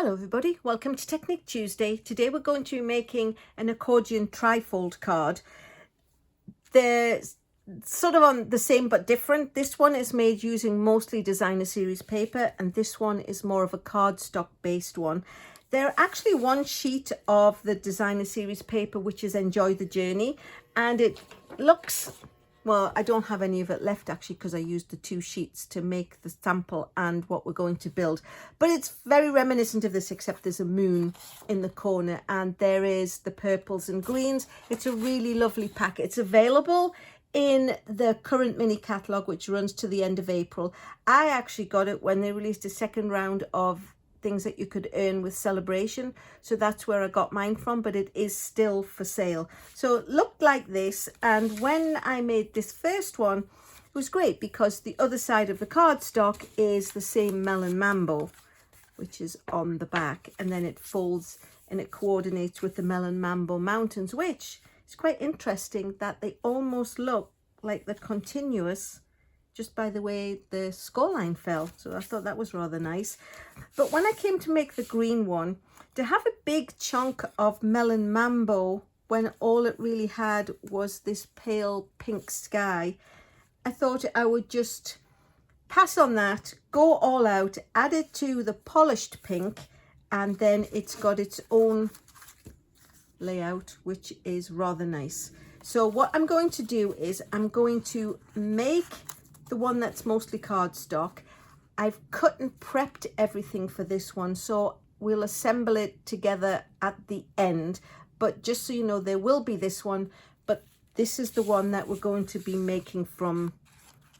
Hello everybody, welcome to Technique Tuesday. Today we're going to be making an accordion trifold card. They're sort of on the same but different. This one is made using mostly designer series paper and this one is more of a cardstock based one. They're actually one sheet of the designer series paper, which is Enjoy the Journey, and it looks, well, I don't have any of it left actually because I used the two sheets to make the sample and what we're going to build. But it's very reminiscent of this, except there's a moon in the corner and there is the purples and greens. It's a really lovely pack. It's available in the current mini catalogue, which runs to the end of April. I actually got it when they released a second round of things that you could earn with Celebration, so that's where I got mine from, but it is still for sale. So it looked like this, and when I made this first one, it was great because the other side of the cardstock is the same Melon Mambo, which is on the back, and then it folds and it coordinates with the Melon Mambo mountains, which is quite interesting that they almost look like they're continuous just by the way the score line fell. So I thought that was rather nice. But when I came to make the green one, to have a big chunk of Melon Mambo when all it really had was this pale pink sky, I thought I would just pass on that, go all out, add it to the polished pink, and then it's got its own layout, which is rather nice. So what I'm going to do is I'm going to make the one that's mostly cardstock. I've cut and prepped everything for this one, so we'll assemble it together at the end. But just so you know, there will be this one, but this is the one that we're going to be making from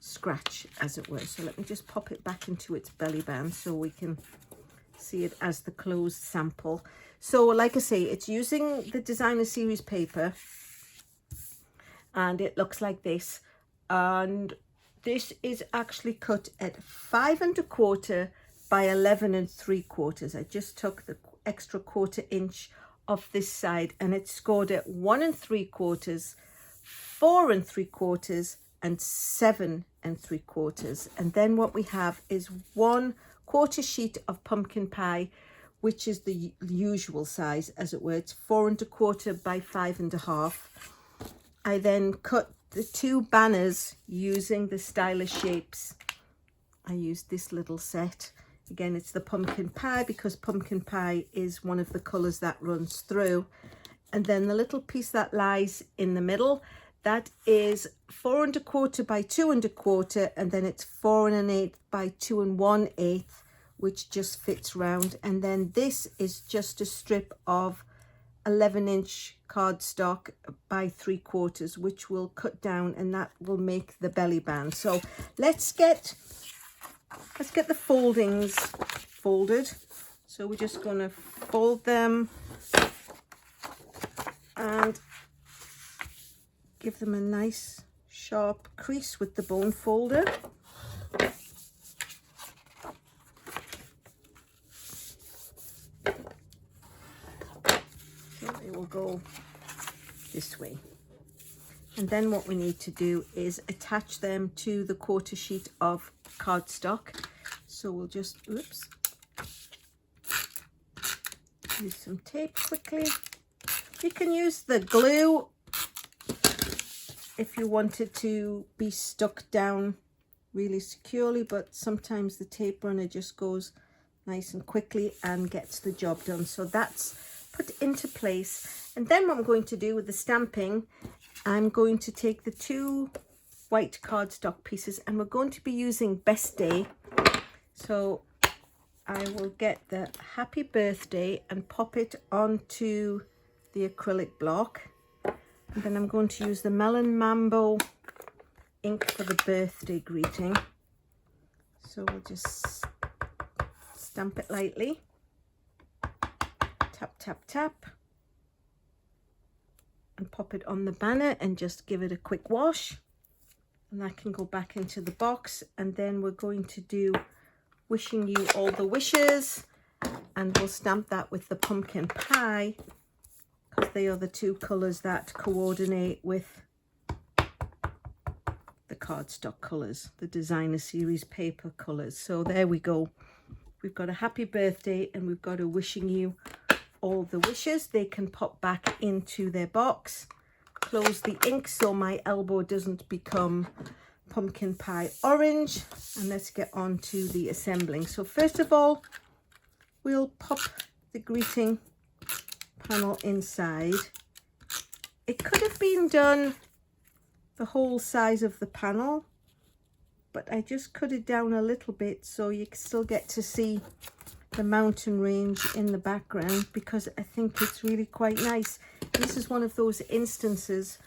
scratch, as it were. So let me just pop it back into its belly band so we can see it as the closed sample. So like I say, it's using the designer series paper and it looks like this, and this is actually cut at 5 1/4 by 11 3/4. I just took the extra 1/4 inch of this side and it's scored at 1 3/4, 4 3/4 and 7 3/4. And then what we have is 1/4 sheet of pumpkin pie, which is the usual size, as it were. It's 4 1/4 by 5 1/2. I then cut the two banners using the stylish shapes. I used this little set. Again, it's the pumpkin pie because pumpkin pie is one of the colors that runs through. And then the little piece that lies in the middle, that is 4 1/4 by 2 1/4, and then it's 4 1/8 by 2 1/8, which just fits round. And then this is just a strip of 11-inch cardstock by 3/4, which we'll cut down, and that will make the belly band. So let's get the foldings folded. So we're just going to fold them and give them a nice sharp crease with the bone folder. It will go this way, and then what we need to do is attach them to the 1/4 sheet of cardstock. So we'll just use some tape quickly. You can use the glue if you wanted to be stuck down really securely, but sometimes the tape runner just goes nice and quickly and gets the job done. So that's put into place. And then what I'm going to do with the stamping, I'm going to take the two white cardstock pieces and we're going to be using Best Day. So I will get the happy birthday and pop it onto the acrylic block. And then I'm going to use the Melon Mambo ink for the birthday greeting. So we'll just stamp it lightly. Tap, tap, tap, and pop it on the banner and just give it a quick wash, and that can go back into the box. And then we're going to do Wishing You All the Wishes, and we'll stamp that with the pumpkin pie because they are the two colors that coordinate with the cardstock colors, the designer series paper colors. So there we go. we've got a happy birthday, and we've got a wishing you all the wishes. They can pop back into their box. Close the ink so my elbow doesn't become pumpkin pie orange, and let's get on to the assembling. So first of all, we'll pop the greeting panel inside. It could have been done the whole size of the panel, but I just cut it down a little bit so you can still get to see the mountain range in the background, because I think it's really quite nice. This is one of those instances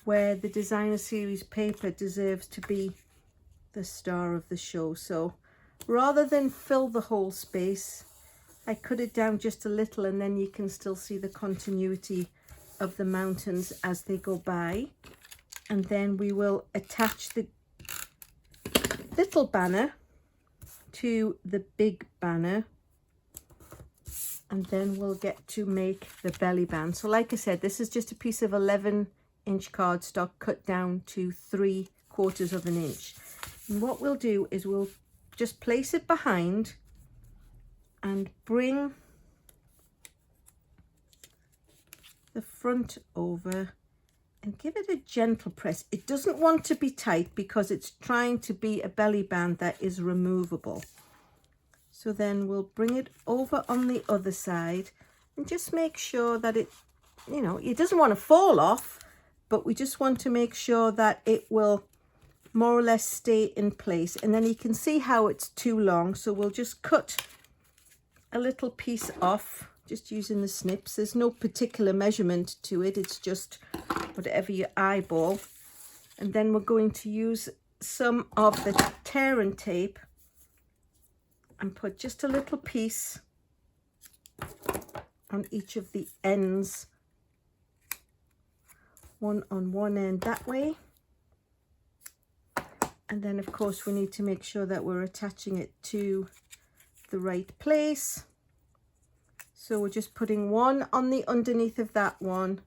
where the designer series paper deserves to be the star of the show. So rather than fill the whole space, I cut it down just a little, and then you can still see the continuity of the mountains as they go by. And then we will attach the little banner to the big banner, and then we'll get to make the belly band. So like I said, this is just a piece of 11-inch cardstock cut down to 3/4 of an inch. And what we'll do is we'll just place it behind and bring the front over and give it a gentle press. It doesn't want to be tight because it's trying to be a belly band that is removable. So then we'll bring it over on the other side and just make sure that it, you know, it doesn't want to fall off, but we just want to make sure that it will more or less stay in place. And then you can see how it's too long, so we'll just cut a little piece off, just using the snips. There's no particular measurement to it, it's just whatever your eyeball. And then we're going to use some of the tear and tape and put just a little piece on each of the ends, one on one end that way. And then of course we need to make sure that we're attaching it to the right place. So we're just putting one on the underneath of that one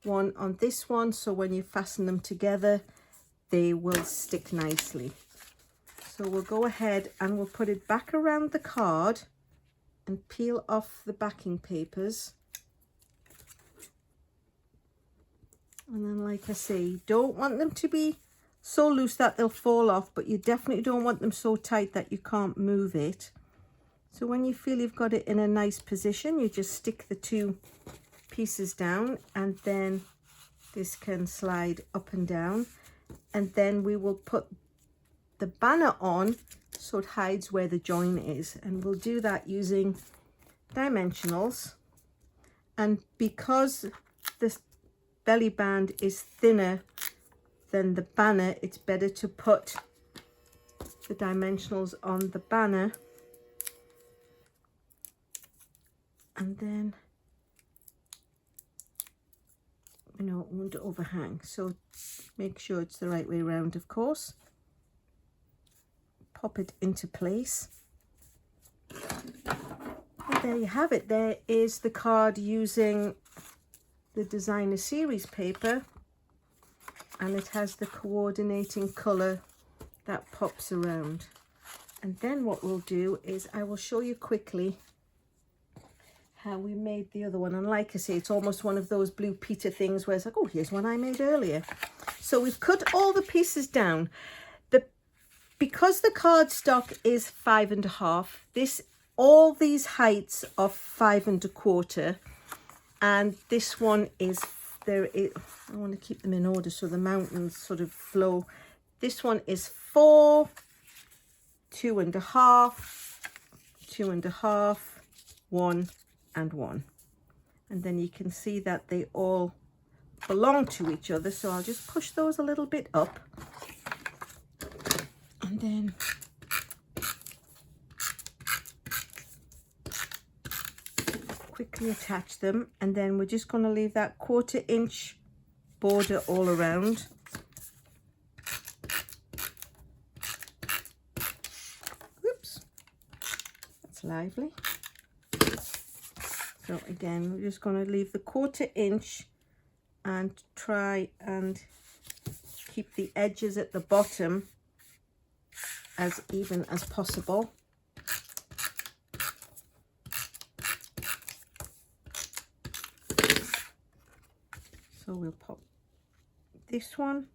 on this one, so when you fasten them together they will stick nicely. So we'll go ahead and we'll put it back around the card and peel off the backing papers. And then, like I say, you don't want them to be so loose that they'll fall off, but you definitely don't want them so tight that you can't move it. So when you feel you've got it in a nice position, you just stick the two pieces down, and then this can slide up and down. And then we will put the banner on so it hides where the join is, and we'll do that using dimensionals. And because this belly band is thinner than the banner, it's better to put the dimensionals on the banner, and then, you know, it won't overhang. So make sure it's the right way around, of course. Pop it into place. And there you have it. There is the card using the designer series paper, and it has the coordinating color that pops around. And then what we'll do is I will show you quickly how we made the other one. And like I say, it's almost one of those Blue Peter things where it's like, oh, here's one I made earlier. So we've cut all the pieces down. Because the cardstock is 5 1/2, all these heights are 5 1/4, and this one is there. I want to keep them in order so the mountains sort of flow. This one is 4, 2 1/2, 2 1/2, 1 and 1, and then you can see that they all belong to each other. So I'll just push those a little bit up, and then quickly attach them, and then we're just going to leave that 1/4 inch border all around. Oops, that's lively. So again, we're just going to leave the 1/4 inch and try and keep the edges at the bottom as even as possible. So we'll pop this one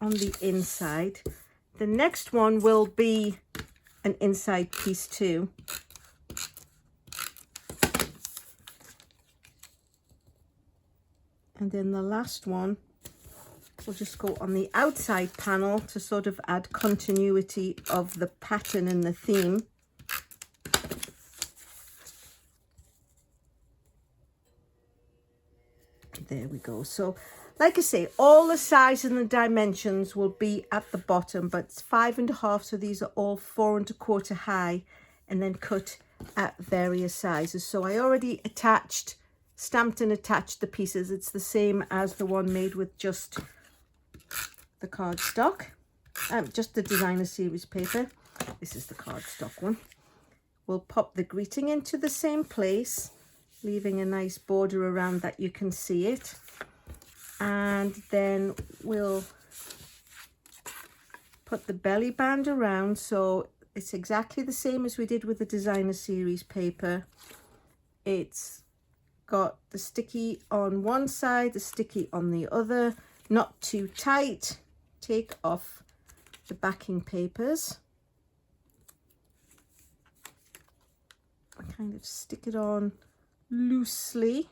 on the inside. The next one will be an inside piece too. And then the last one will just go on the outside panel to sort of add continuity of the pattern and the theme. There we go. So like I say, all the size and the dimensions will be at the bottom, but it's 5.5, so these are all 4 1/4 high and then cut at various sizes. So I already stamped and attached the pieces. It's the same as the one made with just the cardstock, just the designer series paper. This is the cardstock one. We'll pop the greeting into the same place, leaving a nice border around that you can see it. And then we'll put the belly band around, so it's exactly the same as we did with the designer series paper. It's got the sticky on one side, the sticky on the other, not too tight. Take off the backing papers. I kind of stick it on loosely.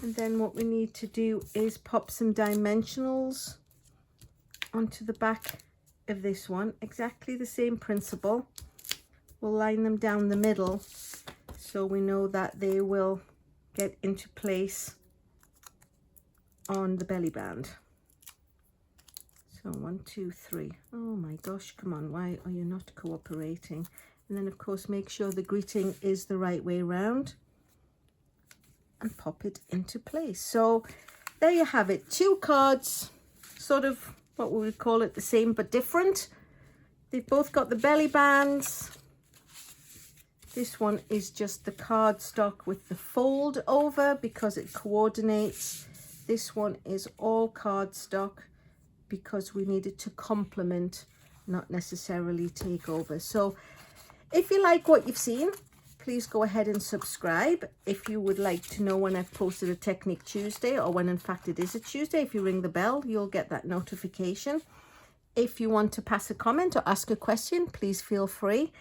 And then what we need to do is pop some dimensionals onto the back of this one. Exactly the same principle. We'll line them down the middle so we know that they will get into place on the belly band. So 1, 2, 3. Oh my gosh, come on, why are you not cooperating? And then of course make sure the greeting is the right way round and pop it into place. So there you have it, 2 cards, sort of what we would call it the same but different. They've both got the belly bands. This one is just the cardstock with the fold over because it coordinates. This one is all cardstock because we needed to complement, not necessarily take over. So if you like what you've seen, please go ahead and subscribe. If you would like to know when I've posted a Technique Tuesday, or when in fact it is a Tuesday, if you ring the bell, you'll get that notification. If you want to pass a comment or ask a question, please feel free.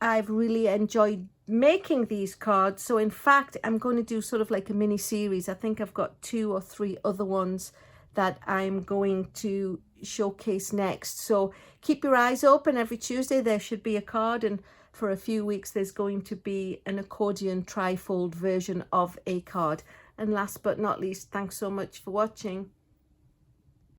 I've really enjoyed making these cards. So in fact, I'm going to do sort of like a mini series. I think I've got 2 or 3 other ones that I'm going to showcase next. So keep your eyes open. Every Tuesday there should be a card, and for a few weeks there's going to be an accordion trifold version of a card. And last but not least, thanks so much for watching.